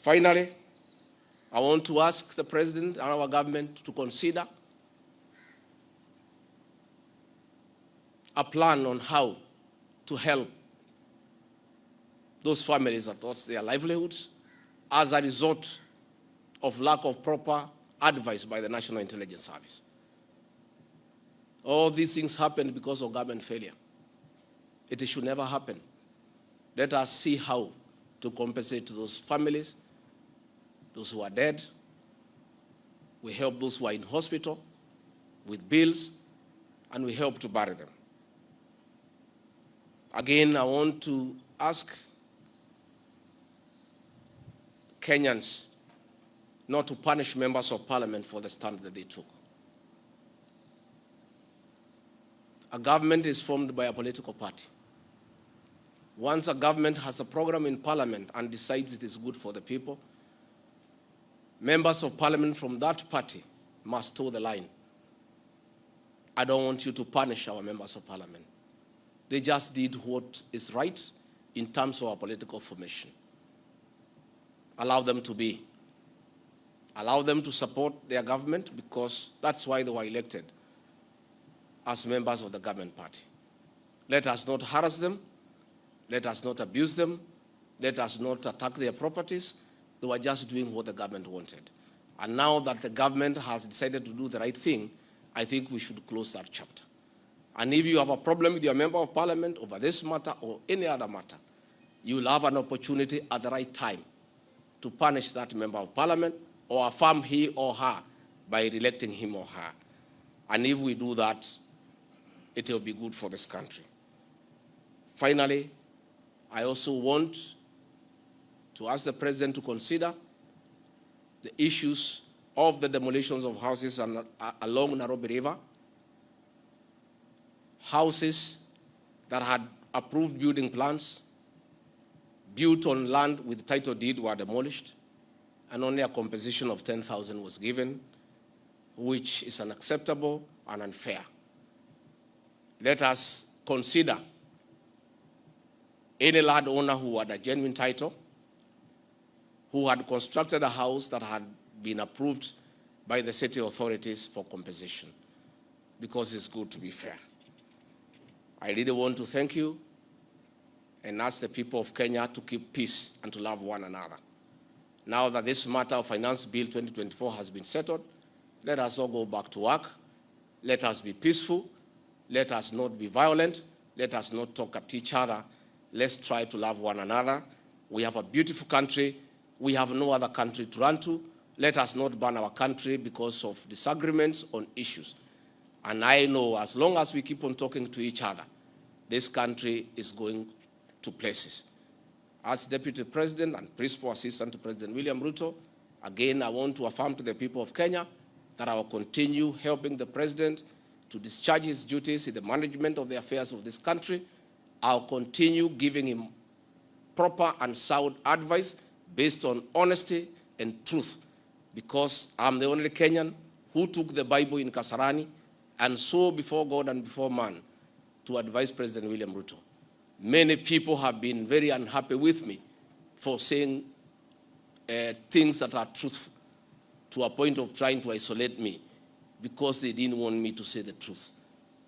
Finally, I want to ask the President and our government to consider a plan on how to help those families that lost their livelihoods as a result of lack of proper advice by the National Intelligence Service. All these things happened because of government failure. It should never happen. Let us see how to compensate to those families, those who are dead. We help those who are in hospital with bills, and we help to bury them. Again, I want to ask Kenyans not to punish members of parliament for the stand that they took. A government is formed by a political party. Once a government has a program in parliament and decides it is good for the people, members of parliament from that party must toe the line. I don't want you to punish our members of parliament. They just did what is right in terms of our political formation. Allow them to be. Allow them to support their government, because that's why they were elected as members of the government party. Let us not harass them. Let us not abuse them. Let us not attack their properties. They were just doing what the government wanted. And now that the government has decided to do the right thing, I think we should close that chapter. And if you have a problem with your member of parliament over this matter or any other matter, you will have an opportunity at the right time to punish that member of parliament or affirm he or her by re-electing him or her. And if we do that, it will be good for this country. Finally, I also want to ask the President to consider the issues of the demolitions of houses along Nairobi River. Houses that had approved building plans, built on land with title deed, were demolished, and only a compensation of 10,000 was given, which is unacceptable and unfair. Let us consider any landowner who had a genuine title, who had constructed a house that had been approved by the city authorities for compensation, because it's good to be fair. I really want to thank you and ask the people of Kenya to keep peace and to love one another. Now that this matter of Finance Bill 2024 has been settled, let us all go back to work. Let us be peaceful. Let us not be violent. Let us not talk at each other. Let's try to love one another. We have a beautiful country. We have no other country to run to. Let us not burn our country because of disagreements on issues. And I know as long as we keep on talking to each other, this country is going to places. As Deputy President and Principal Assistant to President William Ruto, again, I want to affirm to the people of Kenya that I will continue helping the President to discharge his duties in the management of the affairs of this country. I'll continue giving him proper and sound advice based on honesty and truth, because I'm the only Kenyan who took the Bible in Kasarani and swore before God and before man to advise President William Ruto. Many people have been very unhappy with me for saying things that are truthful, to a point of trying to isolate me because they didn't want me to say the truth.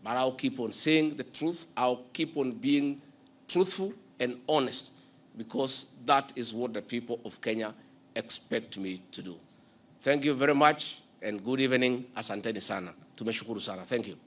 But I'll keep on saying the truth. I'll keep on being truthful and honest, because that is what the people of Kenya expect me to do. Thank you very much, and good evening. Asanteni sana. Tumeshukuru sana. Thank you.